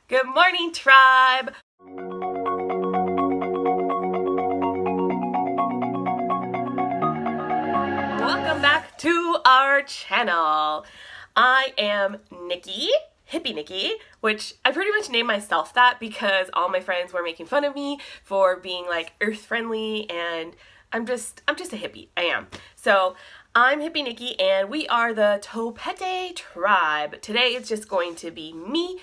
Good morning, tribe! Welcome back to our channel. I am Nikki, Hippie Nikki, which I pretty much named myself that because all my friends were making fun of me for being like earth friendly, and I'm just a hippie. I am. So I'm Hippie Nikki and we are the Topete tribe. Today it's just going to be me.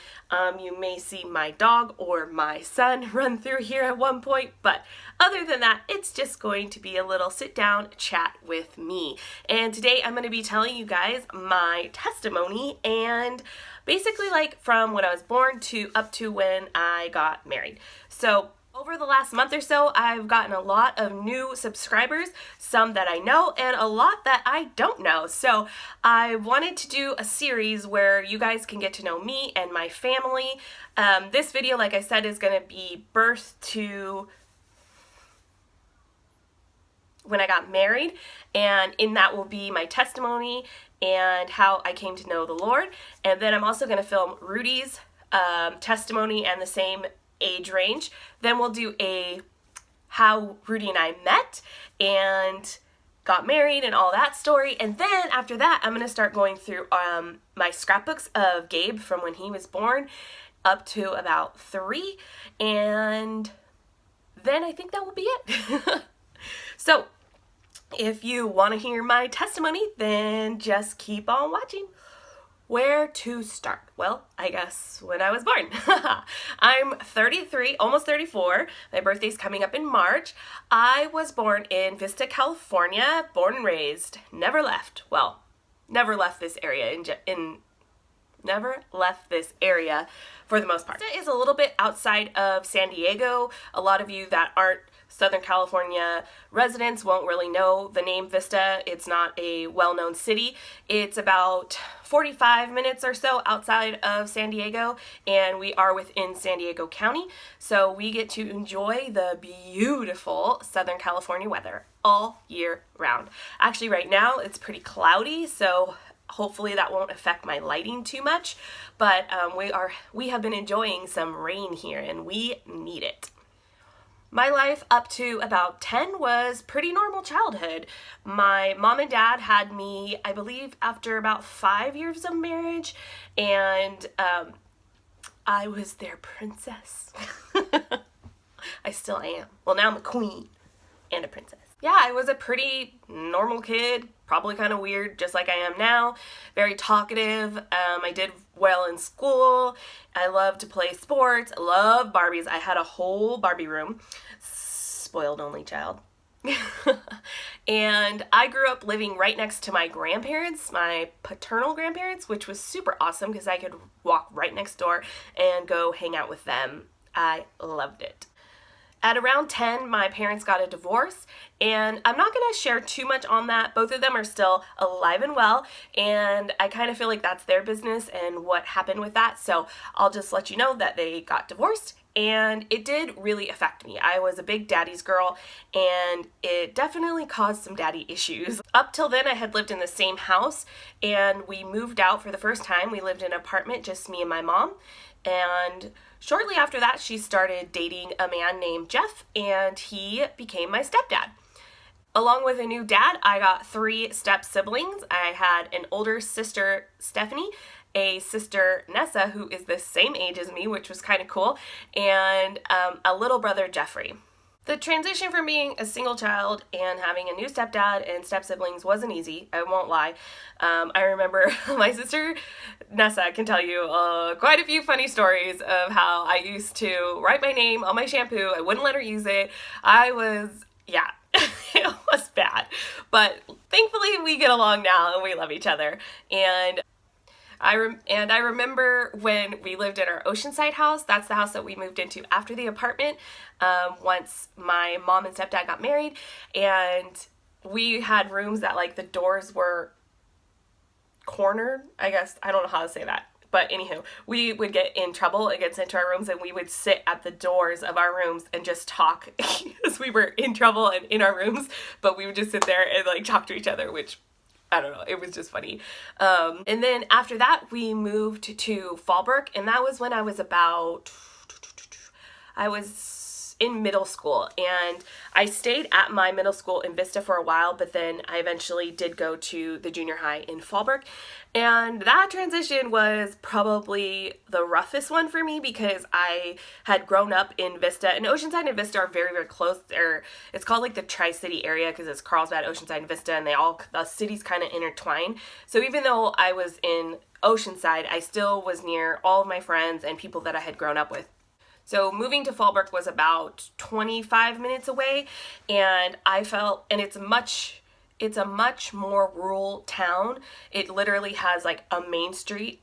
You may see my dog or my son run through here at one point, but other than that, it's just going to be a little sit down chat with me. And today I'm going to be telling you guys my testimony and basically like from when I was born to up to when I got married. So over the last month or so, I've gotten a lot of new subscribers, some that I know and a lot that I don't know. So I wanted to do a series where you guys can get to know me and my family. This video, like I said, is going to be birth to when I got married, and in that will be my testimony and how I came to know the Lord. And then I'm also going to film Rudy's testimony and the same age range. Then we'll do a how Rudy and I met and got married and all that story. And then after that, I'm going to start going through my scrapbooks of Gabe from when he was born up to about 3. And then I think that will be it. So if you want to hear my testimony, then just keep on watching. Where to start? Well, I guess when I was born. I'm 33, almost 34. My birthday's coming up in March. I was born in Vista, California, born and raised. Never left. Well, never left this area never left this area for the most part. Vista is a little bit outside of San Diego. A lot of you that aren't Southern California residents won't really know the name Vista. It's not a well-known city. It's about 45 minutes or so outside of San Diego, and we are within San Diego County, so we get to enjoy the beautiful Southern California weather all year round. Actually, right now it's pretty cloudy, so hopefully that won't affect my lighting too much, but we have been enjoying some rain here, and we need it. My life up to about 10 was pretty normal childhood. My mom and dad had me, I believe, after about 5 years of marriage, and I was their princess. I still am. Well, now I'm a queen and a princess. Yeah, I was a pretty normal kid, probably kind of weird, just like I am now. Very talkative. I did well in school. I loved to play sports. I love Barbies. I had a whole Barbie room. Spoiled only child. And I grew up living right next to my grandparents, my paternal grandparents, which was super awesome because I could walk right next door and go hang out with them. I loved it. At around 10, my parents got a divorce, and I'm not going to share too much on that. Both of them are still alive and well, and I kind of feel like that's their business and what happened with that. So I'll just let you know that they got divorced, and it did really affect me. I was a big daddy's girl, and it definitely caused some daddy issues. Up till then, I had lived in the same house, and we moved out for the first time. We lived in an apartment, just me and my mom, and shortly after that, she started dating a man named Jeff, and he became my stepdad. Along with a new dad, I got 3 step siblings. I had an older sister, Stephanie, a sister, Nessa, who is the same age as me, which was kind of cool, and a little brother, Jeffrey. The transition from being a single child and having a new stepdad and step-siblings wasn't easy, I won't lie. I remember my sister, Nessa, can tell you quite a few funny stories of how I used to write my name on my shampoo. I wouldn't let her use it. Yeah, it was bad. But thankfully we get along now and we love each other. And I remember when we lived in our Oceanside house. That's the house that we moved into after the apartment, once my mom and stepdad got married, and we had rooms that like the doors were cornered, I guess. I don't know how to say that. But anywho, we would get in trouble and get sent to our rooms, and we would sit at the doors of our rooms and just talk because we were in trouble and in our rooms, but we would just sit there and like talk to each other, which I don't know. It was just funny. And then after that, we moved to Fallbrook, and that was when I was in middle school, and I stayed at my middle school in Vista for a while, but then I eventually did go to the junior high in Fallbrook, and that transition was probably the roughest one for me because I had grown up in Vista, and Oceanside and Vista are very, very close. It's called like the Tri-City area because it's Carlsbad, Oceanside, and Vista, and the cities kind of intertwine. So even though I was in Oceanside, I still was near all of my friends and people that I had grown up with. So moving to Fallbrook was about 25 minutes away, and it's a much more rural town. It literally has like a main street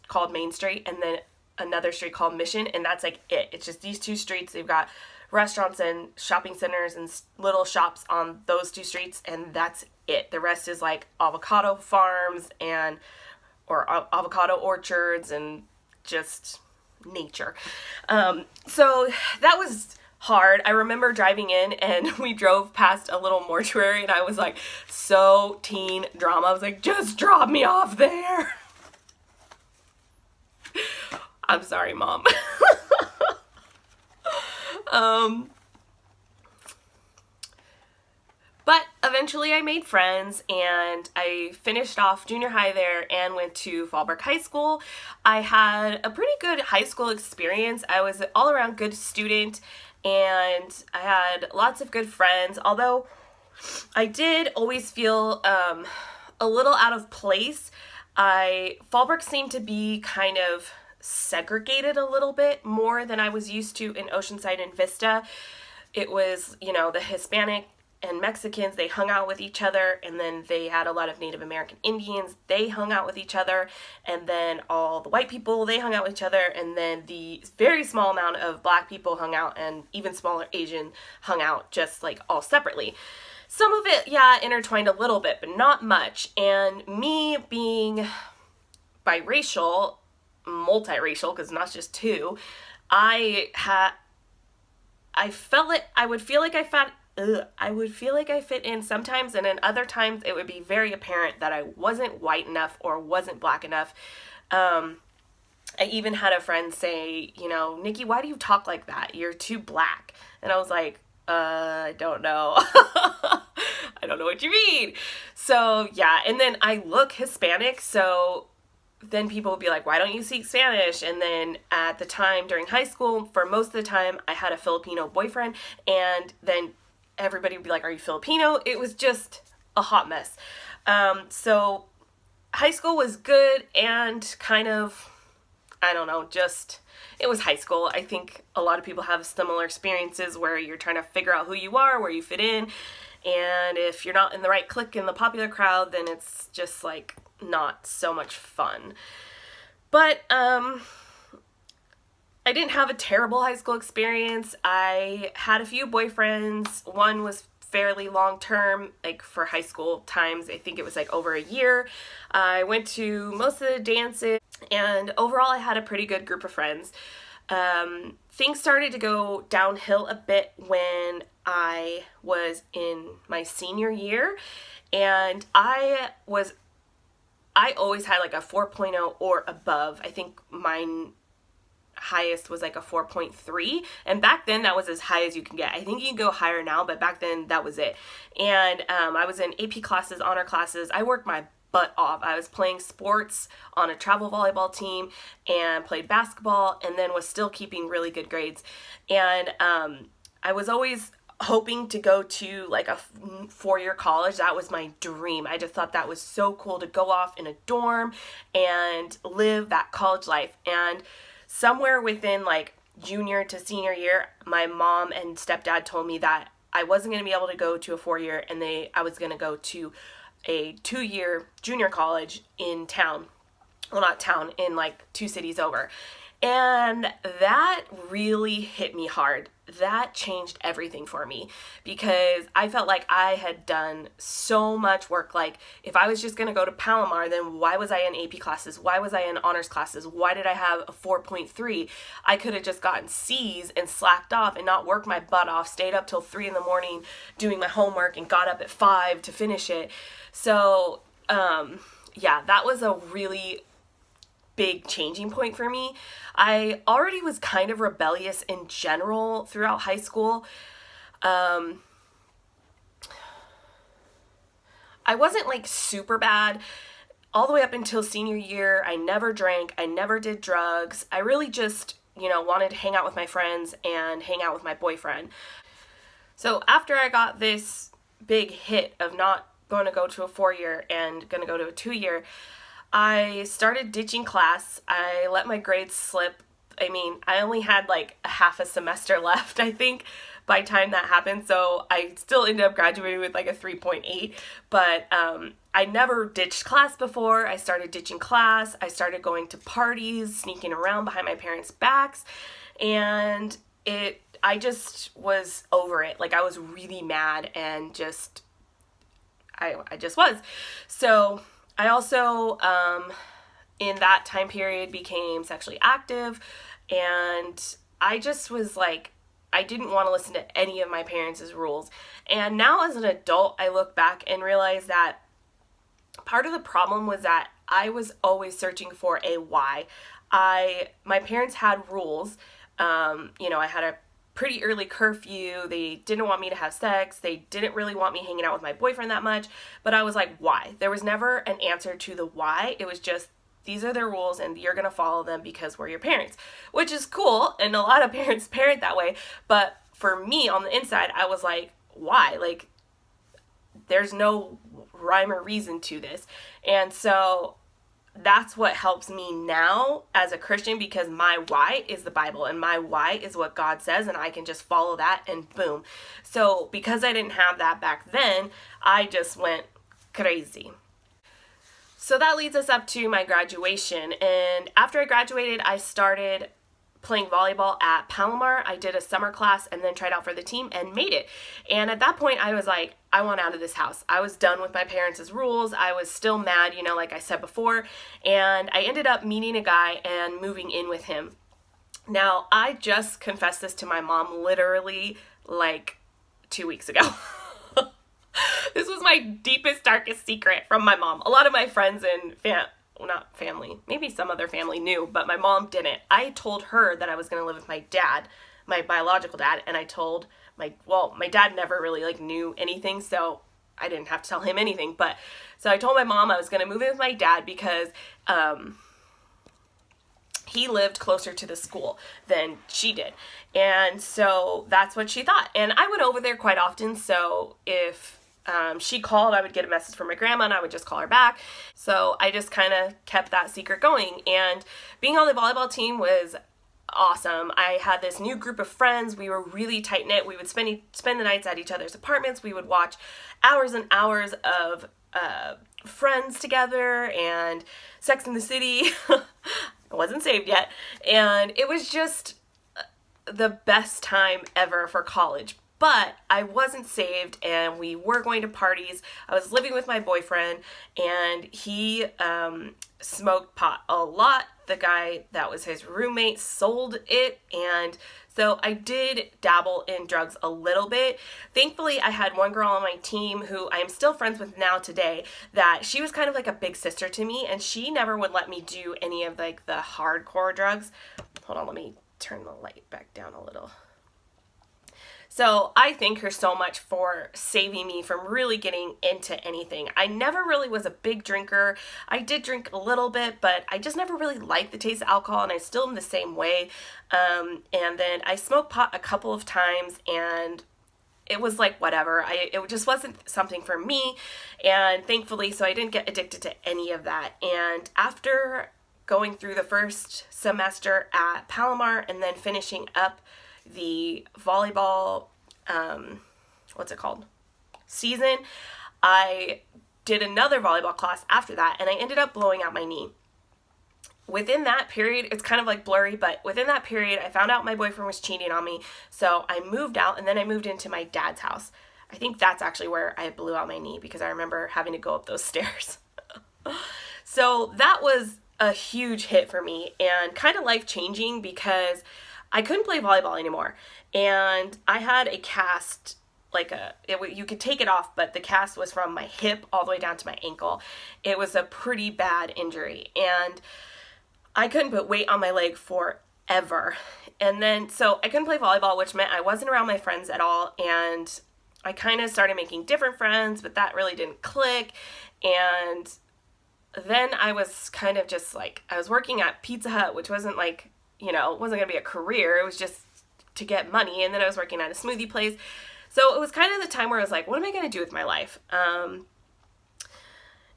called Main Street, and then another street called Mission, and that's like it. It's just these two streets. They've got restaurants and shopping centers and little shops on those two streets, and that's it. The rest is like avocado farms or avocado orchards and just nature. So that was hard. I remember driving in and we drove past a little mortuary and I was like, so teen drama. I was like, just drop me off there. I'm sorry, Mom. But eventually I made friends and I finished off junior high there and went to Fallbrook High School. I had a pretty good high school experience. I was an all-around good student and I had lots of good friends, although I did always feel a little out of place. Fallbrook seemed to be kind of segregated a little bit more than I was used to in Oceanside and Vista. It was, the Hispanic and Mexicans, they hung out with each other, and then they had a lot of Native American Indians, they hung out with each other, and then all the white people, they hung out with each other, and then the very small amount of black people hung out, and even smaller Asian hung out, just like all separately. Some of it, intertwined a little bit, but not much, and me being biracial, multiracial, because not just two, I would feel like I fit in sometimes, and then other times it would be very apparent that I wasn't white enough or wasn't black enough. I even had a friend say, Nikki, why do you talk like that? You're too black. And I was like, I don't know. I don't know what you mean. So yeah, and then I look Hispanic, so then people would be like, why don't you speak Spanish? And then at the time during high school, for most of the time, I had a Filipino boyfriend, and then everybody would be like, are you Filipino? It was just a hot mess. So high school was good and kind of, I don't know, it was high school. I think a lot of people have similar experiences where you're trying to figure out who you are, where you fit in, and if you're not in the right clique in the popular crowd, then it's just like not so much fun. But I didn't have a terrible high school experience. I had a few boyfriends. One was fairly long term, like for high school times. I think it was like over a year. I went to most of the dances, and overall I had a pretty good group of friends. Things started to go downhill a bit when I was in my senior year, and I always had like a 4.0 or above. I think mine highest was like a 4.3, and back then that was as high as you can get. I think you can go higher now, but back then that was it. And I was in AP classes, honor classes. I worked my butt off. I was playing sports on a travel volleyball team and played basketball, and then was still keeping really good grades. And I was always hoping to go to like a 4-year college. That was my dream. I just thought that was so cool to go off in a dorm and live that college life. And somewhere within like junior to senior year, my mom and stepdad told me that I wasn't going to be able to go to a 4-year, and I was going to go to a 2-year junior college in town. Well, not town, in like 2 cities over. And that really hit me hard. That changed everything for me because I felt like I had done so much work. Like, if I was just going to go to Palomar, then why was I in AP classes? Why was I in honors classes? Why did I have a 4.3? I could have just gotten C's and slacked off and not worked my butt off, stayed up till 3 in the morning doing my homework and got up at 5 to finish it. So, yeah, that was a really big changing point for me. I already was kind of rebellious in general throughout high school. I wasn't like super bad all the way up until senior year. I never drank. I never did drugs. I really just, wanted to hang out with my friends and hang out with my boyfriend. So after I got this big hit of not going to go to a 4-year and going to go to a 2-year, I started ditching class. I let my grades slip. I mean, I only had like a half a semester left, I think, by the time that happened. So I still ended up graduating with like a 3.8. But I never ditched class before. I started ditching class. I started going to parties, sneaking around behind my parents' backs. And I just was over it. Like, I was really mad and I just was. So I also, in that time period, became sexually active, and I just was like, I didn't want to listen to any of my parents' rules. And now as an adult, I look back and realize that part of the problem was that I was always searching for a why. My parents had rules. I had a pretty early curfew. They didn't want me to have sex. They didn't really want me hanging out with my boyfriend that much. But I was like, why? There was never an answer to the why. It was just, these are their rules and you're going to follow them because we're your parents, which is cool. And a lot of parents parent that way. But for me on the inside, I was like, why? Like, there's no rhyme or reason to this. And so that's what helps me now as a Christian, because my why is the Bible and my why is what God says, and I can just follow that and boom. So because I didn't have that back then, I just went crazy. So that leads us up to my graduation. And after I graduated, I started playing volleyball at Palomar. I did a summer class and then tried out for the team and made it. And at that point, I was like, I want out of this house. I was done with my parents' rules. I was still mad, like I said before. And I ended up meeting a guy and moving in with him. Now, I just confessed this to my mom literally like 2 weeks ago. This was my deepest, darkest secret from my mom. A lot of my friends and not family, maybe some other family knew, but my mom didn't. I told her that I was going to live with my dad, my biological dad, and I told my dad never really knew anything, so I didn't have to tell him anything. But so I told my mom I was going to move in with my dad because he lived closer to the school than she did. And so that's what she thought. And I went over there quite often, so if she called, I would get a message from my grandma and I would just call her back. So I just kind of kept that secret going. And being on the volleyball team was awesome. I had this new group of friends. We were really tight knit. We would spend the nights at each other's apartments. We would watch hours and hours of Friends together and Sex and the City. I wasn't saved yet. And it was just the best time ever for college. But I wasn't saved and we were going to parties. I was living with my boyfriend and he smoked pot a lot. The guy that was his roommate sold it, and so I did dabble in drugs a little bit. Thankfully, I had one girl on my team who I am still friends with now today, that she was kind of like a big sister to me, and she never would let me do any of the hardcore drugs. Hold on, let me turn the light back down a little. So I thank her so much for saving me from really getting into anything. I never really was a big drinker. I did drink a little bit, but I just never really liked the taste of alcohol, and I still am the same way. And then I smoked pot a couple of times, and it was like whatever. It just wasn't something for me, and thankfully, so I didn't get addicted to any of that. And after going through the first semester at Palomar and then finishing up the volleyball, season, I did another volleyball class after that, and I ended up blowing out my knee. within that period, it's kind of like blurry, but within that period, I found out my boyfriend was cheating on me. So I moved out, and then I moved into my dad's house. I think that's actually where I blew out my knee, because I remember having to go up those stairs. So that was a huge hit for me and kind of life-changing, because I couldn't play volleyball anymore. And I had a cast, you could take it off, but the cast was from my hip all the way down to my ankle. It was a pretty bad injury, and I couldn't put weight on my leg forever. And then, so I couldn't play volleyball, which meant I wasn't around my friends at all. And I kind of started making different friends, but that really didn't click. And then I was kind of just I was working at Pizza Hut, which wasn't it wasn't going to be a career. It was just to get money. And then I was working at a smoothie place. So it was kind of the time where I was like, what am I going to do with my life?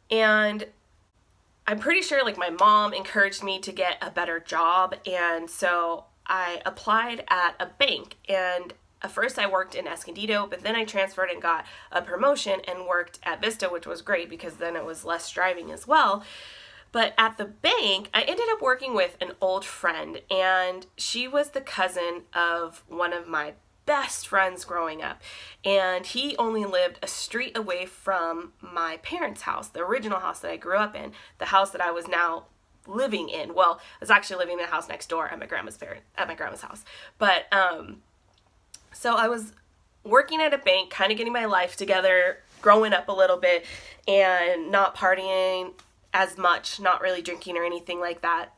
And I'm pretty sure my mom encouraged me to get a better job. And so I applied at a bank, and at first I worked in Escondido, but then I transferred and got a promotion and worked at Vista, which was great because then it was less driving as well. But at the bank, I ended up working with an old friend, and she was the cousin of one of my best friends growing up, and he only lived a street away from my parents' house, the original house that I grew up in, the house that I was now living in. Well, I was actually living in the house next door at my grandma's house. But so I was working at a bank, kind of getting my life together, growing up a little bit, and not partying as much, not really drinking or anything like that.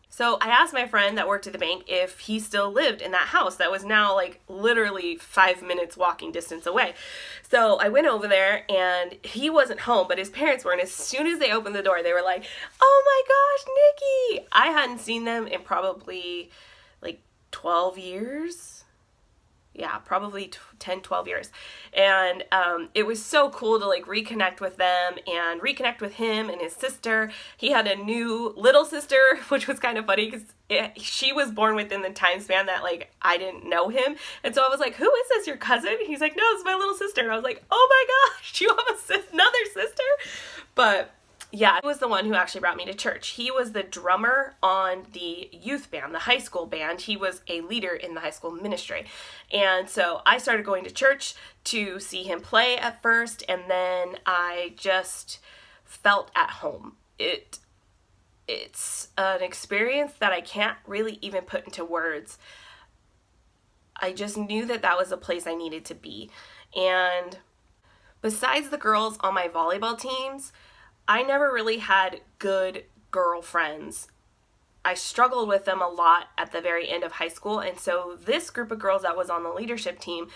So I asked my friend that worked at the bank if he still lived in that house that was now literally 5 minutes walking distance away. So I went over there, and he wasn't home, but his parents were. And as soon as they opened the door, they were like, "Oh my gosh, Nikki!" I hadn't seen them in probably 12 years. Yeah, probably 10, 12 years. And it was so cool to reconnect with them and reconnect with him and his sister. He had a new little sister, which was kind of funny because she was born within the time span that I didn't know him. And so I was like, "Who is this, your cousin?" He's like, "No, it's my little sister." And I was like, "Oh my gosh, you have another sister?" But yeah, he was the one who actually brought me to church. He was the drummer on the youth band, the high school band. He was a leader in the high school ministry. And so I started going to church to see him play at first, and then I just felt at home. It's an experience that I can't really even put into words. I just knew that that was a place I needed to be. And besides the girls on my volleyball teams, I never really had good girlfriends. I struggled with them a lot at the very end of high school, and so this group of girls that was on the leadership team,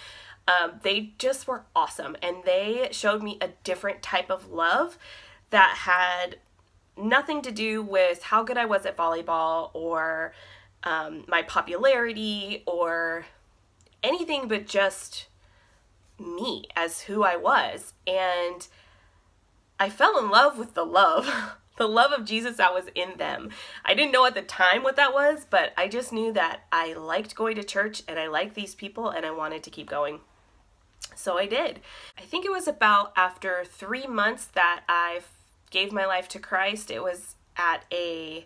they just were awesome, and they showed me a different type of love that had nothing to do with how good I was at volleyball or my popularity or anything, but just me as who I was. And I fell in love with the love of Jesus that was in them. I didn't know at the time what that was, but I just knew that I liked going to church and I liked these people and I wanted to keep going. So I did. I think it was about after 3 months that I gave my life to Christ. It was at a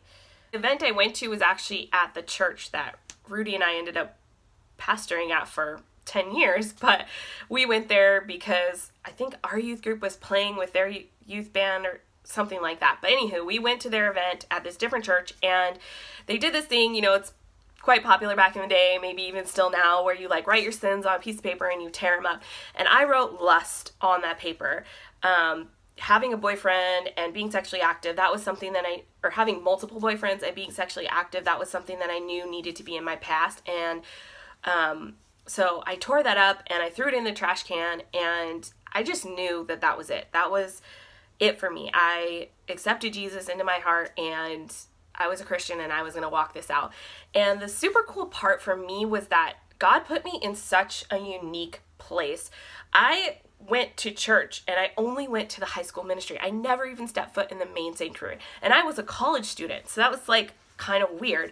event I went to was actually at the church that Rudy and I ended up pastoring at for 10 years, but we went there because I think our youth group was playing with their youth band or something like that. But anywho, we went to their event at this different church, and they did this thing, it's quite popular back in the day, maybe even still now, where you write your sins on a piece of paper and you tear them up. And I wrote lust on that paper. Having a boyfriend and being sexually active, that was something that or having multiple boyfriends and being sexually active, that was something that I knew needed to be in my past. And so I tore that up and I threw it in the trash can, and I just knew that that was it. That was it for me. I accepted Jesus into my heart, and I was a Christian, and I was going to walk this out. And the super cool part for me was that God put me in such a unique place. I went to church, and I only went to the high school ministry. I never even stepped foot in the main sanctuary. And I was a college student, so that was kind of weird.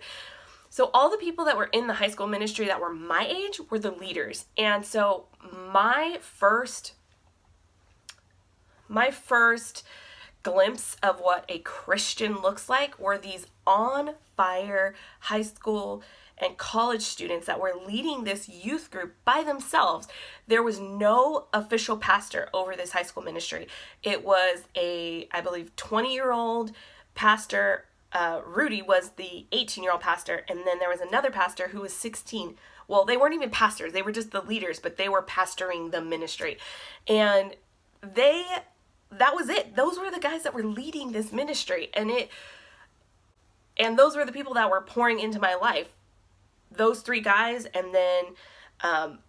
So all the people that were in the high school ministry that were my age were the leaders. And so my first glimpse of what a Christian looks like were these on fire high school and college students that were leading this youth group by themselves. There was no official pastor over this high school ministry. It was I believe, 20-year-old pastor. Rudy was the 18-year-old pastor, and then there was another pastor who was 16. Well, they weren't even pastors. They were just the leaders, but they were pastoring the ministry. And that was it. Those were the guys that were leading this ministry. And those were the people that were pouring into my life. Those three guys, and then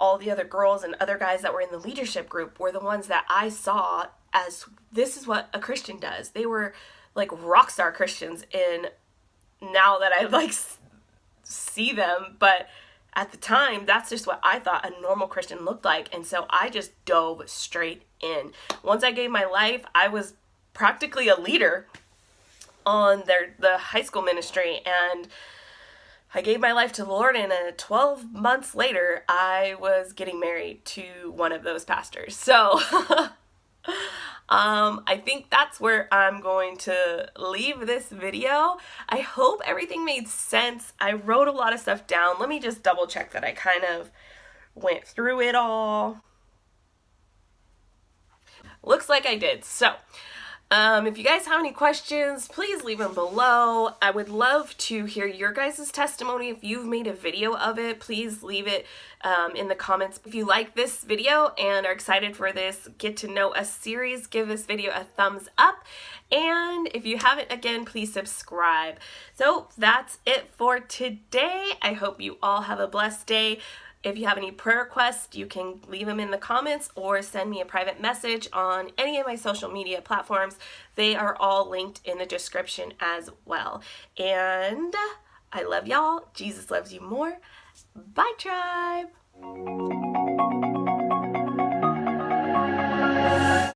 all the other girls and other guys that were in the leadership group were the ones that I saw as, this is what a Christian does. They were like rock star Christians, and now that I like see them, but at the time, that's just what I thought a normal Christian looked like. And so I just dove straight in. Once I gave my life, I was practically a leader on the high school ministry, and I gave my life to the Lord, and 12 months later, I was getting married to one of those pastors. So I think that's where I'm going to leave this video. I hope everything made sense. I wrote a lot of stuff down. Let me just double check that I kind of went through it all. Looks like I did. So if you guys have any questions, please leave them below. I would love to hear your guys' testimony. If you've made a video of it, please leave it in the comments. If you like this video and are excited for this Get to Know Us series, give this video a thumbs up. And if you haven't, again, please subscribe. So that's it for today. I hope you all have a blessed day. If you have any prayer requests, you can leave them in the comments or send me a private message on any of my social media platforms. They are all linked in the description as well. And I love y'all. Jesus loves you more. Bye, tribe.